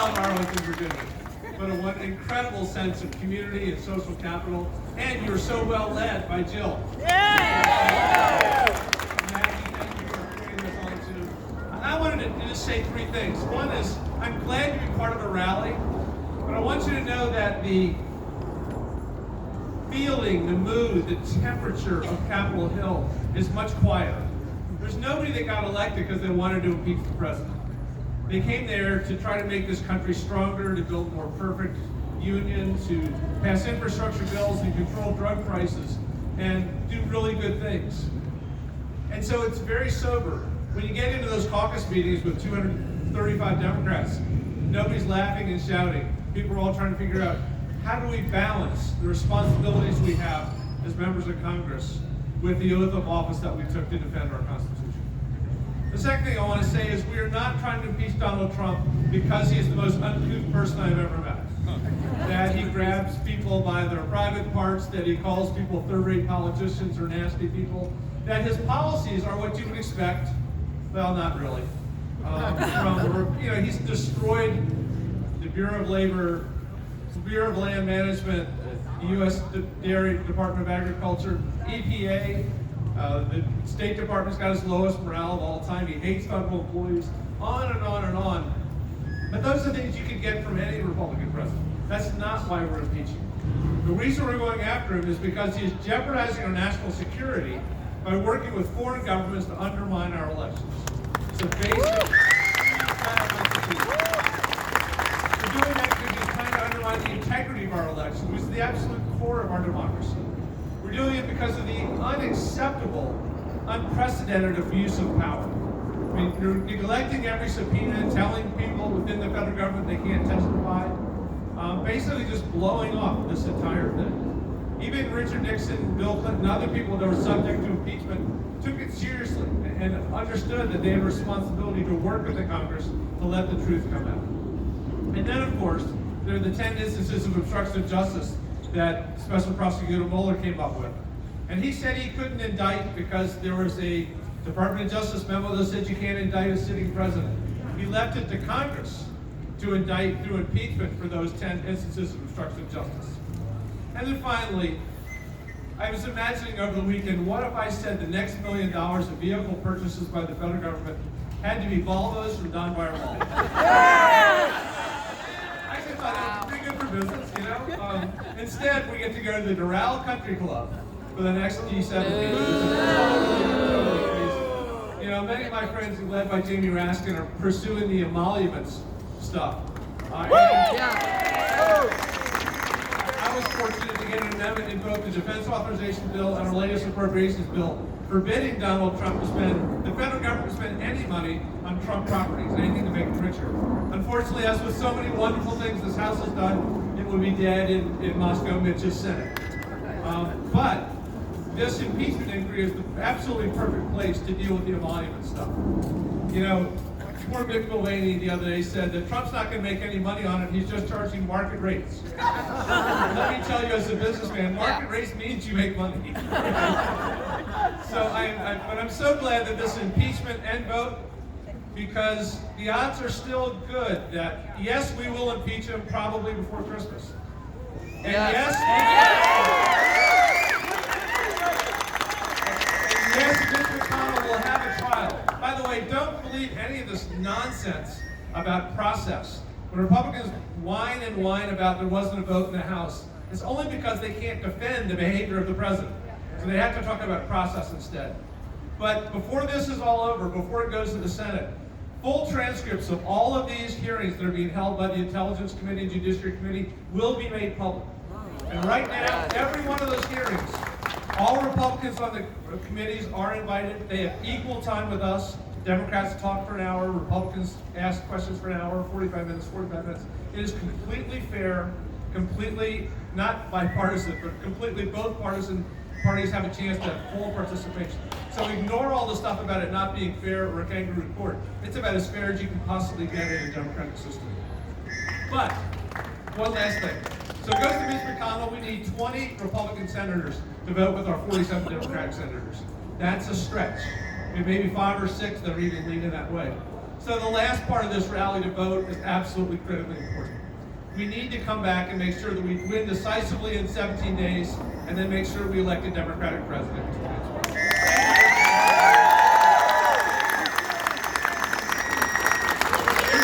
John Arlington, Virginia. But an incredible sense of community and social capital, and you were so well led by Jill. Maggie, thank you for putting this on too. I wanted to just say three things. One is, I'm glad to be part of a rally, but I want you to know that the feeling, the mood, the temperature of Capitol Hill is much quieter. There's nobody that got elected because they wanted to impeach the president. They came there to try to make this country stronger, to build more perfect union, to pass infrastructure bills and control drug prices, and do really good things. And so it's very sober. When you get into those caucus meetings with 235 Democrats, nobody's laughing and shouting. People are all trying to figure out, how do we balance the responsibilities we have as members of Congress with the oath of office that we took to defend our Constitution? The second thing I want to say is we are not trying to impeach Donald Trump because he is the most uncouth person I've ever met. That he grabs people by their private parts, that he calls people third-rate politicians or nasty people, that his policies are what you would expect. Well, not really. He's destroyed the Bureau of Labor, the Bureau of Land Management, the U.S. Department of Agriculture, EPA. The State Department's got his lowest morale of all time. He hates federal employees, on and on and on. But those are things you could get from any Republican president. That's not why we're impeaching him. The reason we're going after him is because he's jeopardizing our national security by working with foreign governments to undermine our elections. It's a basic We're doing that because he's trying to undermine the integrity of our elections, which is the absolute core of our democracy. We're doing it because of the unacceptable, unprecedented abuse of power. I mean, you're neglecting every subpoena, telling people within the federal government they can't testify, basically just blowing off this entire thing. Even Richard Nixon, Bill Clinton, and other people that were subject to impeachment took it seriously and understood that they had a responsibility to work with the Congress to let the truth come out. And then, of course, there are the 10 instances of obstruction of justice that Special Prosecutor Mueller came up with. And he said he couldn't indict because there was a Department of Justice memo that said you can't indict a sitting president. He left it to Congress to indict through impeachment for those 10 instances of obstruction of justice. And then finally, I was imagining over the weekend, what if I said the next $1 million of vehicle purchases by the federal government had to be Volvos from Don Beyer Mall? I just thought that was pretty good for business, you know? Instead, we get to go to the Doral Country Club for the next G7 meeting, which is totally crazy. You know, many of my friends, led by Jamie Raskin, are pursuing the emoluments stuff. I was fortunate to get an amendment in both the Defense Authorization Bill and our latest appropriations bill forbidding Donald Trump to spend, the federal government to spend any money on Trump properties, anything to make him richer. Unfortunately, as with so many wonderful things this House has done, it will be dead in Moscow Mitch's Senate. But this impeachment inquiry is the absolutely perfect place to deal with the emolument stuff. You know, poor Mick Mulvaney the other day said that Trump's not going to make any money on it, he's just charging market rates. Let me tell you as a businessman, market rates means you make money. So but I'm so glad that this impeachment end vote, because the odds are still good that, yes, we will impeach him probably before Christmas. And yes, Mitch McConnell will have a trial. By the way, don't believe any of this nonsense about process. When Republicans whine and whine about there wasn't a vote in the House, it's only because they can't defend the behavior of the president. So they have to talk about process instead. But before this is all over, before it goes to the Senate, full transcripts of all of these hearings that are being held by the Intelligence Committee and Judiciary Committee will be made public. And right now, every one of those hearings, all Republicans on the committees are invited. They have equal time with us. Democrats talk for an hour, Republicans ask questions for an hour, 45 minutes, 45 minutes. It is completely fair, completely not bipartisan, but completely both partisan parties have a chance to have full participation. So ignore all the stuff about it not being fair or a kangaroo court. It's about as fair as you can possibly get in a democratic system. But, one last thing. So it goes to Mitch McConnell, we need 20 Republican senators to vote with our 47 Democratic senators. That's a stretch. It may be 5 or 6 that are even leaning that way. So the last part of this rally to vote is absolutely critically important. We need to come back and make sure that we win decisively in 17 days, and then make sure we elect a Democratic president in 2020.